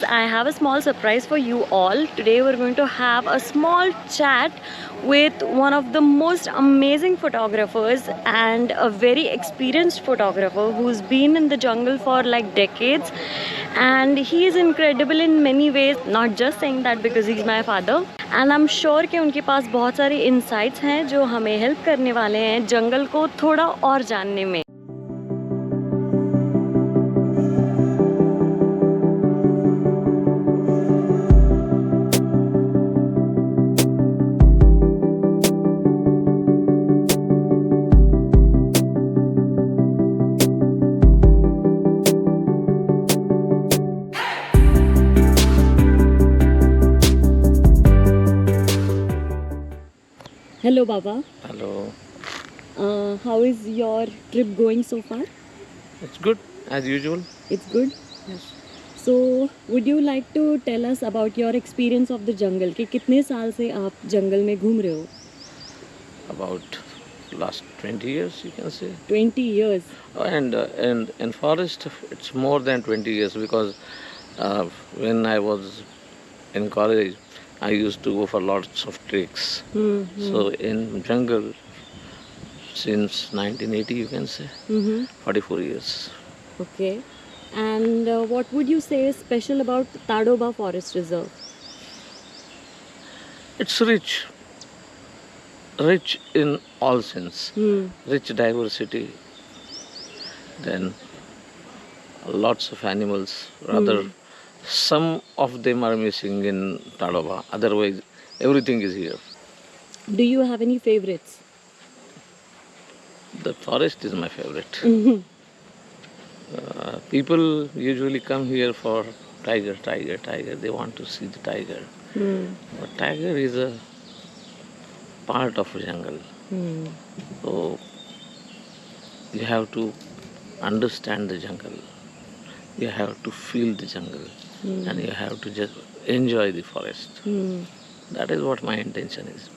I have a small surprise for you all. Today we're going to have a small chat with one of the most amazing photographers and a very experienced photographer who's been in the jungle for like decades, and he is incredible in many ways. Not just saying that because he's my father, and I'm sure कि उनके पास बहुत सारे insights हैं जो हमें help करने वाले हैं जंगल को थोड़ा और जानने में. Hello, Baba. Hello. How is your trip going so far? It's good as usual. It's good. Yes. So, would you like to tell us about your experience of the jungle? कि कितने साल से आप जंगल में घूम रहे हो? About last 20 years, you can say. 20 years. And in forest, it's more than 20 years because when I was in college, I used to go for lots of treks. So in jungle, since 1980, you can say, 44 years. Okay. And what would you say is special about Tadoba Forest Reserve? It's rich in all sense, rich diversity, then lots of animals, rather some of them are missing in Tadoba, otherwise everything is here. Do you have any favorites? The forest is my favorite. People usually come here for tiger, they want to see the tiger. But tiger is a part of jungle. So you have to understand the jungle. You have to feel the jungle. And you have to just enjoy the forest. That is what my intention is.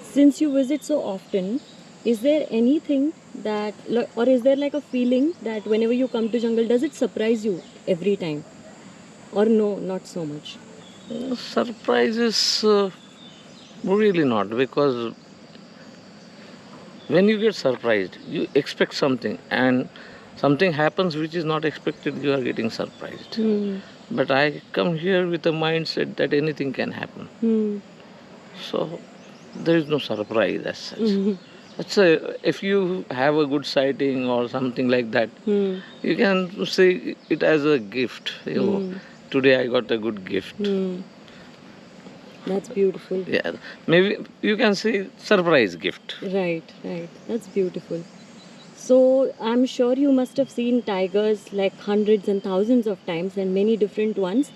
Since you visit so often, is there anything that, or is there like a feeling that whenever you come to jungle, does it surprise you every time? Or no, not so much? Surprises, really not, because when you get surprised, you expect something, and something happens which is not expected, you are getting surprised. But I come here with a mindset that anything can happen. So there is no surprise as such. If you have a good sighting or something like that, you can see it as a gift. Today I got a good gift. That's beautiful. Yeah, maybe you can say surprise gift. Right. That's beautiful. So I'm sure you must have seen tigers like hundreds and thousands of times and many different ones.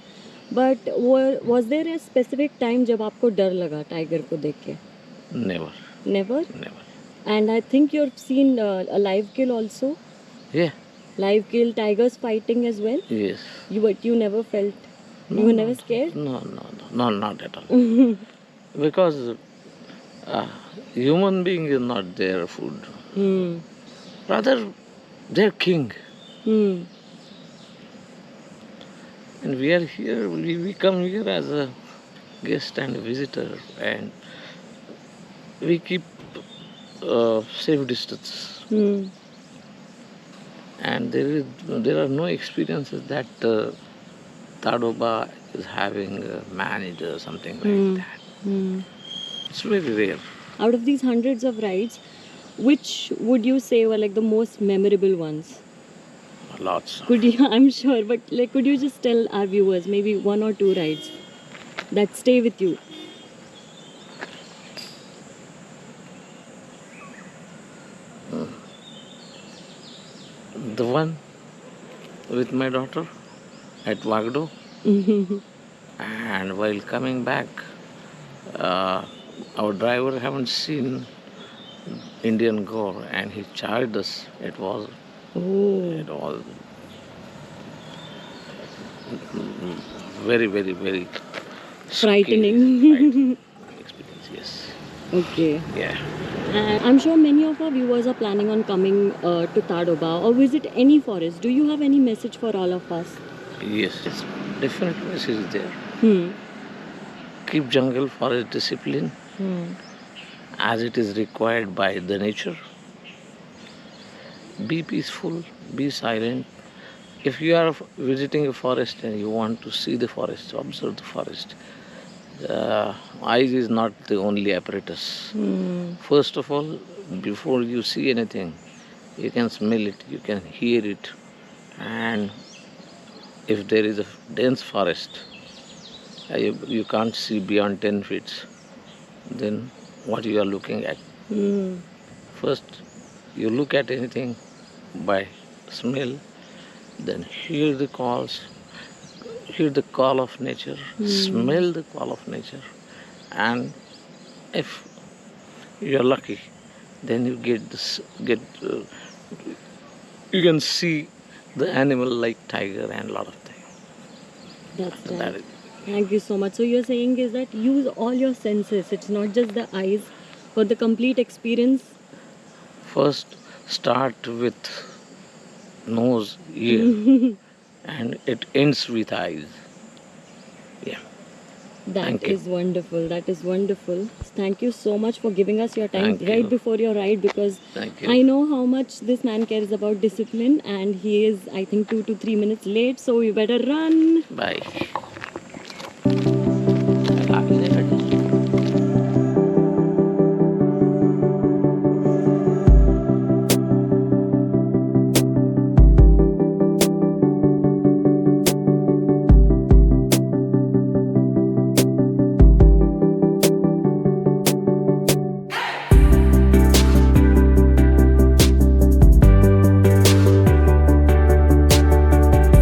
But was there a specific time जब आपको डर लगा tiger को देख के? Never. Never? And I think you've seen a live kill also? Yeah. Live kill, tigers fighting as well? Yes. But you never felt, you were never scared? No, not at all. Because human being is not their food. Rather, they're king. And we are here, we come here as a guest and a visitor, and we keep safe distance. And there are no experiences that Tadoba is having a manager or something like that. It's very rare. Out of these hundreds of rides, which would you say were like the most memorable ones? Lots. I'm sure, but like, could you just tell our viewers maybe one or two rides that stay with you? The one with my daughter at Wagdo. And while coming back, our driver haven't seen Indian gore, and he charged us. It was very, very, very frightening experience. Yes. Okay. Yeah. I'm sure many of our viewers are planning on coming to Tadoba or visit any forest. Do you have any message for all of us? Yes. Definite message is there. Hmm. Keep jungle forest discipline as it is required by the nature. Be peaceful, be silent. If you are visiting a forest and you want to see the forest, observe the forest, eyes is not the only apparatus. First of all, before you see anything, you can smell it, you can hear it, and if there is a dense forest, you can't see beyond 10 feet, then what you are looking at? First, you look at anything by smell, then hear the calls, hear the call of nature, smell the call of nature, and if you are lucky, then you you can see the animal like tiger and a lot of things. That's That right. is, Thank you so much. So you're saying is that use all your senses. It's not just the eyes. For the complete experience. first start with nose, ear, and it ends with eyes. Yeah. That Thank you. is wonderful. That is wonderful. Thank you so much for giving us your time Thank right you. before your ride, because Thank you. I know how much this man cares about discipline, and he is, I think, 2 to 3 minutes late. So you better run. Bye.